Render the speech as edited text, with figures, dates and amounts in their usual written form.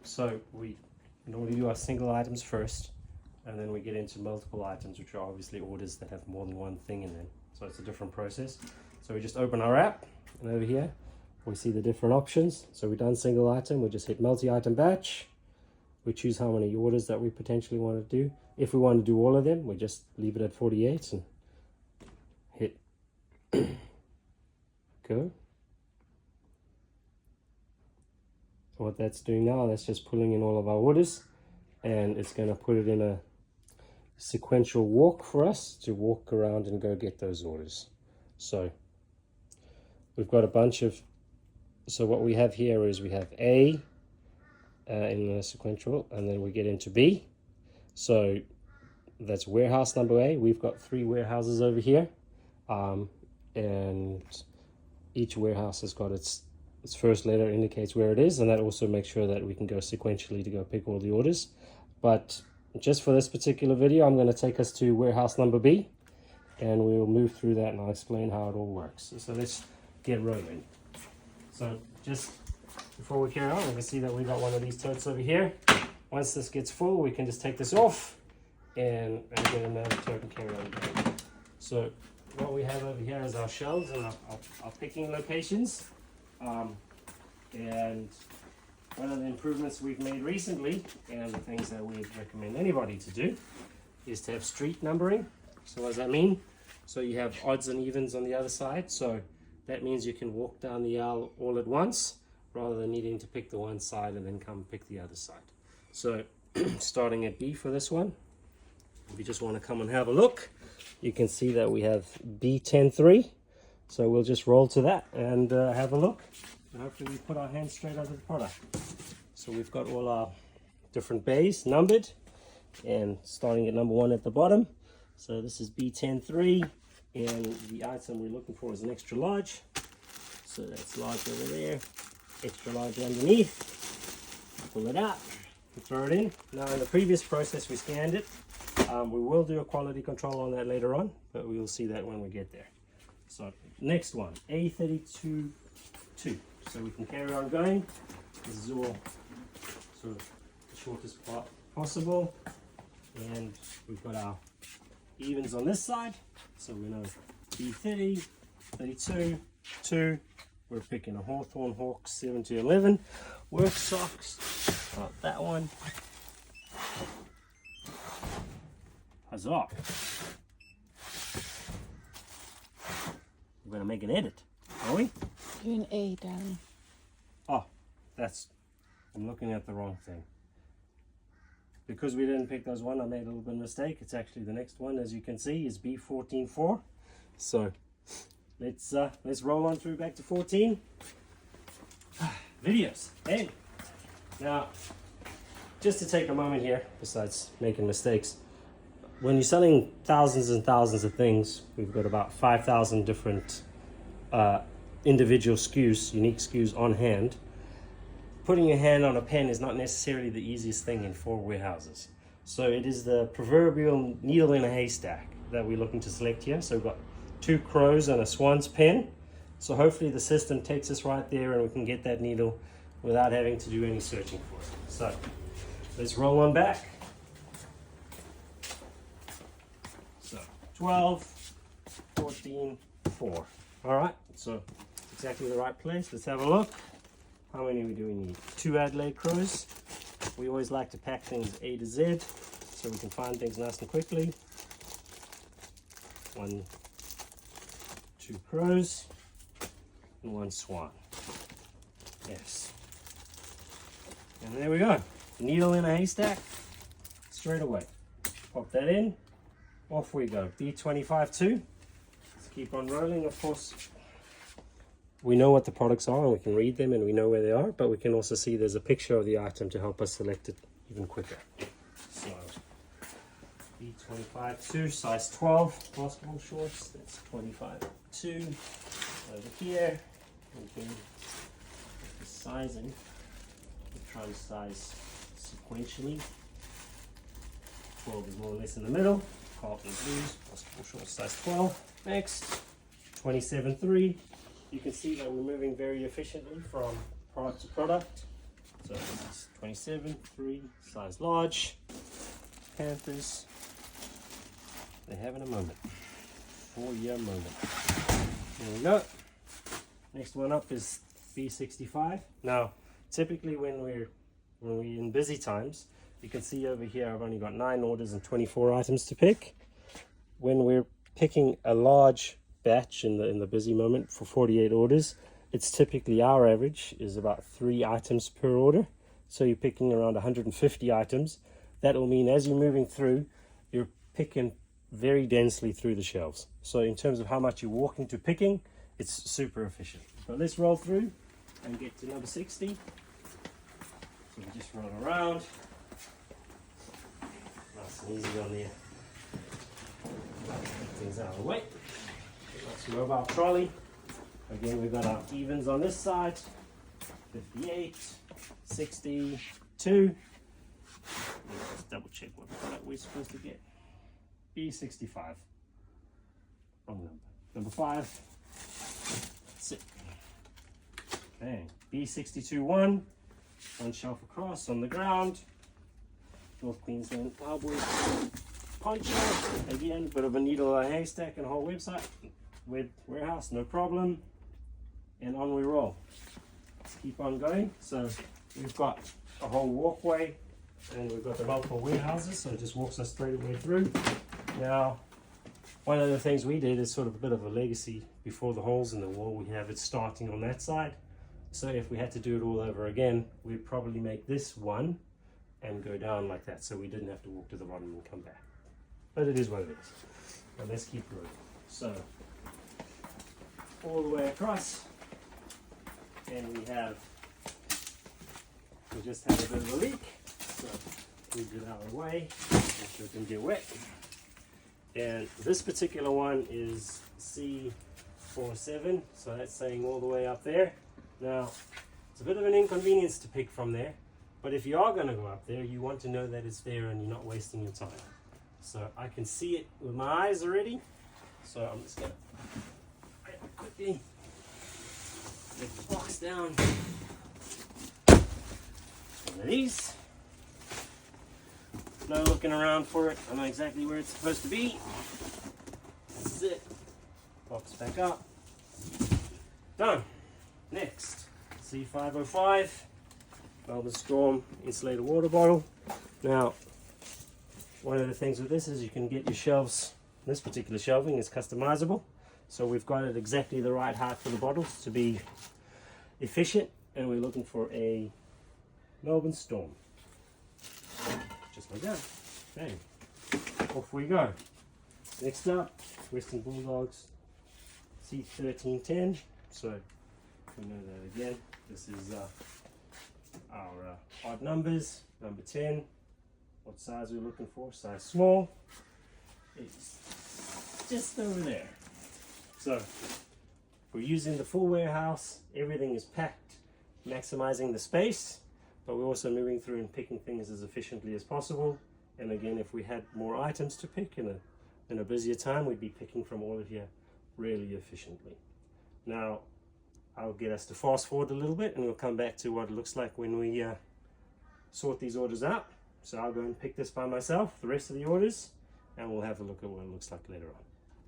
So we normally do our single items first, and then we get into multiple items, which are obviously orders that have more than one thing in them. So it's a different process. So we just open our app, and over here we see the different options. So we've done single item, we just hit multi-item batch. We choose how many orders that we potentially want to do. If we want to do all of them, we just leave it at 48 and hit go. So what that's doing now, that's just pulling in all of our orders, and it's going to put it in a sequential walk for us to walk around and go get those orders. So we've got a bunch of, so what we have here is we have A in the sequential, and then we get into B. So that's warehouse number A. We've got 3 warehouses over here, and each warehouse has got its first letter indicates where it is, and that also makes sure that we can go sequentially to go pick all the orders. But just for this particular video, I'm going to take us to warehouse number B, and we'll move through that and I'll explain how it all works. So let's get rolling. So just before we carry on, we can see that we got one of these totes over here. Once this gets full, we can just take this off and get another tote and carry on. So what we have over here is our shelves and our picking locations. And one of the improvements we've made recently, and the things that we'd recommend anybody to do, is to have street numbering. So what does that mean? So you have odds and evens on the other side. So that means you can walk down the aisle all at once, rather than needing to pick the one side and then come pick the other side. So starting at B for this one, if you just want to come and have a look, you can see that we have B103. So we'll just roll to that and have a look. And hopefully we put our hands straight over the product. So we've got all our different bays numbered, and starting at number 1 at the bottom. So this is B103, and the item we're looking for is an extra large. So that's large over there, extra large underneath. Pull it out and throw it in. Now in the previous process we scanned it. We will do a quality control on that later on, but we will see that when we get there. So next one, A32-2. So we can carry on going. This is all sort of the shortest part possible. And we've got our evens on this side. So we know B30, 32, 2. We're picking a Hawthorne Hawk 7 to 11. Work socks, not that one. Huzzah. We're going to make an edit, are we? Do an A, Darren. Oh, I'm looking at the wrong thing. Because we didn't pick those one, I made a little bit of a mistake. It's actually the next one, as you can see, is B144. So let's roll on through back to 14. Videos. Hey. Now, just to take a moment here, besides making mistakes, when you're selling thousands and thousands of things, we've got about 5,000 different individual SKUs, unique SKUs on hand. Putting your hand on a pen is not necessarily the easiest thing in 4 warehouses. So it is the proverbial needle in a haystack that we're looking to select here. So we've got 2 crows and a swan's pen. So hopefully the system takes us right there and we can get that needle without having to do any searching for it. So let's roll on back. So 12, 14, 4. All right, so exactly the right place. Let's have a look. How many do we need? 2 Adelaide crows. We always like to pack things A to Z so we can find things nice and quickly. 1, 2 crows and 1 swan. Yes. And there we go. Needle in a haystack. Straight away. Pop that in. Off we go. B25-2. Let's keep on rolling. Of course, we know what the products are and we can read them and we know where they are, but we can also see there's a picture of the item to help us select it even quicker. So B25-2, size 12 basketball shorts. That's 25-2. Over here, we can the sizing. We'll try to size sequentially. 12 is more or less in the middle. Carlton blues, basketball shorts, size 12. Next, 27-3. You can see that we're moving very efficiently from product to product. So this is 27, 3, size large. Panthers, they're having a moment. 4-year moment. There we go. Next one up is B65. Now, typically when we're in busy times, you can see over here I've only got 9 orders and 24 items to pick. When we're picking a large batch in the busy moment for 48 orders, it's typically our average is about 3 items per order. So you're picking around 150 items. That will mean as you're moving through, you're picking very densely through the shelves. So in terms of how much you're walking to picking, it's super efficient. So let's roll through and get to number 60. So we just run around. Nice and easy on there. Get things out of the way. That's mobile trolley. Again, we've got our evens on this side. 58, 62. Let's double check what we're supposed to get. B65. Wrong number. Number 5. That's it. Okay. B62-1. One shelf across on the ground. North Queensland Cowboys poncho. Again, bit of a needle in a haystack and a whole website. Warehouse, no problem. And on we roll. Let's keep on going. So we've got a whole walkway and we've got the multiple warehouses, so it just walks us straight away through. Now, one of the things we did is sort of a bit of a legacy before the holes in the wall. We have it starting on that side. So if we had to do it all over again, we'd probably make this one and go down like that, so we didn't have to walk to the bottom and come back. But it is what it is. But let's keep going. So all the way across, and we just had a bit of a leak, so we get out of the way so it can get wet. And this particular one is C47, so that's saying all the way up there. Now, it's a bit of an inconvenience to pick from there, but if you are going to go up there, you want to know that it's there and you're not wasting your time. So I can see it with my eyes already, so I'm just going to quickly get the box down. One of these. No looking around for it. I know exactly where it's supposed to be. This is it. Box back up. Done. Next, C505. Melbourne Storm insulated water bottle. Now, one of the things with this is you can get your shelves. This particular shelving is customizable. So we've got it exactly the right height for the bottles to be efficient, and we're looking for a Melbourne Storm. Just like that. Okay, off we go. Next up, Western Bulldogs C1310. So we know that again. This is our odd numbers. Number 10. What size we're looking for? Size small. It's just over there. So we're using the full warehouse. Everything is packed, maximizing the space, but we're also moving through and picking things as efficiently as possible. And again, if we had more items to pick in a busier time, we'd be picking from all of here really efficiently. Now, I'll get us to fast forward a little bit and we'll come back to what it looks like when we sort these orders out. So I'll go and pick this by myself, the rest of the orders, and we'll have a look at what it looks like later on.